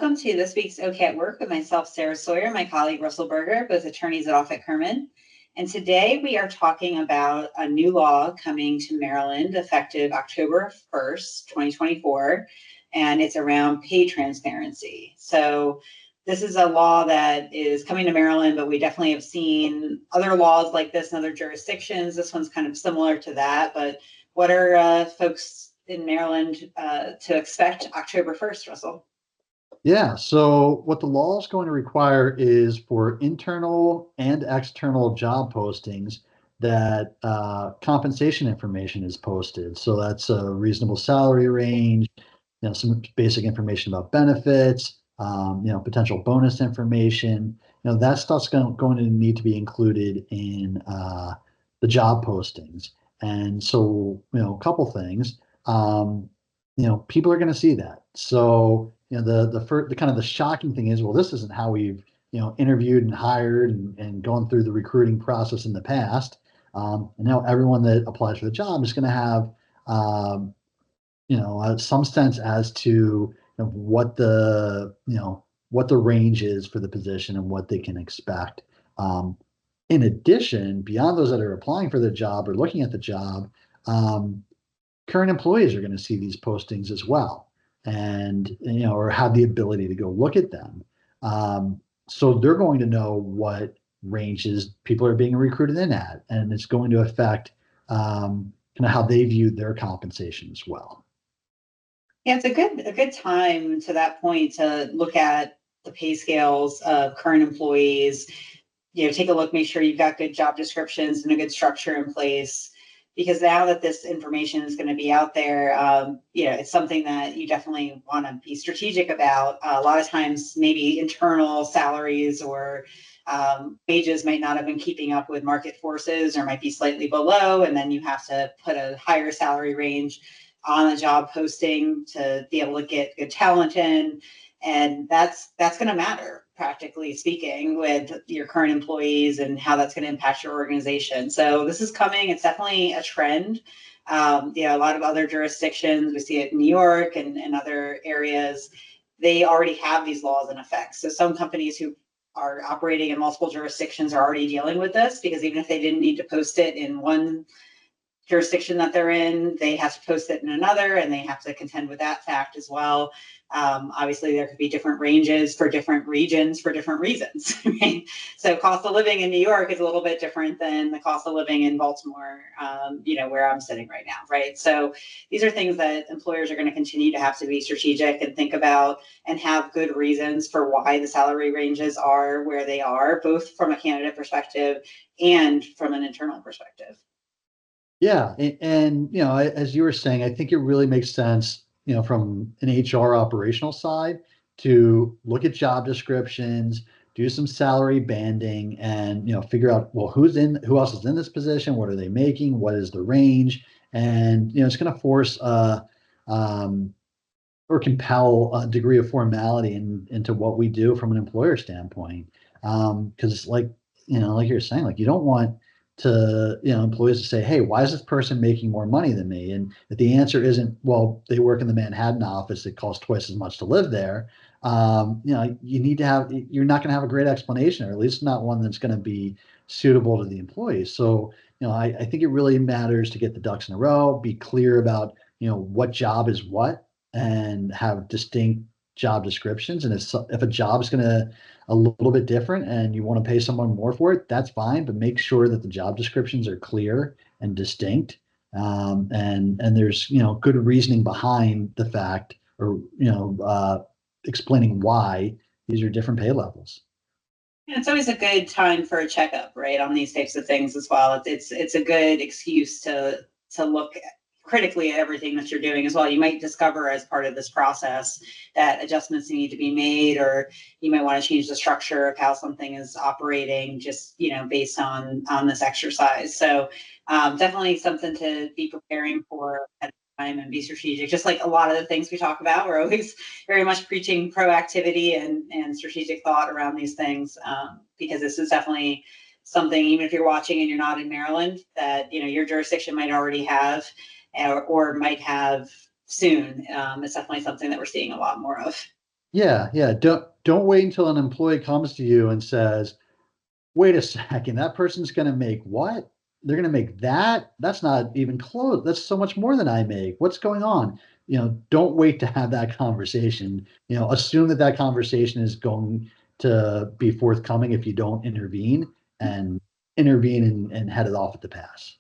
welcome to this week's OK at Work with myself, Sarah Sawyer, and my colleague, Russell Berger, both attorneys at Offit Kurman. And today we are talking about a new law coming to Maryland effective October 1st, 2024, and it's around pay transparency. So this is a law that is coming to Maryland, but we definitely have seen other laws like this in other jurisdictions. This one's kind of similar to that, but what are folks in Maryland to expect October 1st, Russell? Yeah, so what the law is going to require is for internal and external job postings that compensation information is posted. So that's a reasonable salary range, some basic information about benefits, potential bonus information. That stuff's going to need to be included in the job postings. And so, a couple things. People are going to see that. So, the kind of the shocking thing is, well, this isn't how we've, interviewed and hired and gone through the recruiting process in the past. And now everyone that applies for the job is going to have, some sense as to what the range is for the position and what they can expect. In addition, beyond those that are applying for the job or looking at the job, current employees are going to see these postings as well, and or have the ability to go look at them. So they're going to know what ranges people are being recruited in at, and it's going to affect kind of how they view their compensation as well. Yeah, it's a good time to that point to look at the pay scales of current employees. Take a look, make sure you've got good job descriptions and a good structure in place. Because now that this information is going to be out there, it's something that you definitely want to be strategic about. A lot of times, maybe internal salaries or wages might not have been keeping up with market forces or might be slightly below, and then you have to put a higher salary range on a job posting to be able to get good talent in. And that's going to matter, practically speaking, with your current employees and how that's going to impact your organization. So this is coming. It's definitely a trend. A lot of other jurisdictions, we see it in New York and other areas, they already have these laws in effect. So some companies who are operating in multiple jurisdictions are already dealing with this, because even if they didn't need to post it in one jurisdiction that they're in, they have to post it in another, and they have to contend with that fact as well. Obviously, there could be different ranges for different regions for different reasons. Right? So cost of living in New York is a little bit different than the cost of living in Baltimore, where I'm sitting right now, right? So these are things that employers are going to continue to have to be strategic and think about and have good reasons for why the salary ranges are where they are, both from a candidate perspective and from an internal perspective. Yeah, and as you were saying, I think it really makes sense, from an HR operational side to look at job descriptions, do some salary banding, and figure out, well, who else is in this position, what are they making, what is the range, and it's going to force or compel a degree of formality into what we do from an employer standpoint, because like you're saying, like you don't want to employees to say, hey, why is this person making more money than me? And if the answer isn't, well, they work in the Manhattan office, it costs twice as much to live there, you need to have, you're not going to have a great explanation, or at least not one that's going to be suitable to the employees. So I think it really matters to get the ducks in a row, be clear about what job is what, and have distinct job descriptions. And if a job is going to a little bit different and you want to pay someone more for it, that's fine, but make sure that the job descriptions are clear and distinct, and there's good reasoning behind the fact, or explaining why these are different pay levels. And it's always a good time for a checkup, right, on these types of things as well. It's a good excuse to look critically at everything that you're doing as well. You might discover as part of this process that adjustments need to be made, or you might want to change the structure of how something is operating just, based on this exercise. So definitely something to be preparing for at a time and be strategic. Just like a lot of the things we talk about, we're always very much preaching proactivity and strategic thought around these things, because this is definitely something, even if you're watching and you're not in Maryland, that your jurisdiction might already have, or might have soon. It's definitely something that we're seeing a lot more of. Yeah. Don't wait until an employee comes to you and says, wait a second, that person's gonna make what? They're gonna make that? That's not even close. That's so much more than I make. What's going on? Don't wait to have that conversation. Assume that that conversation is going to be forthcoming if you don't intervene, and intervene and head it off at the pass.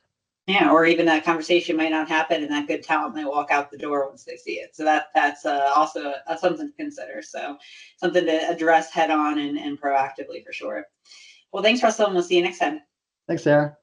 Yeah, or even that conversation might not happen, and that good talent might walk out the door once they see it. So that's also something to consider. So something to address head on and proactively for sure. Well, thanks, Russell, and we'll see you next time. Thanks, Sarah.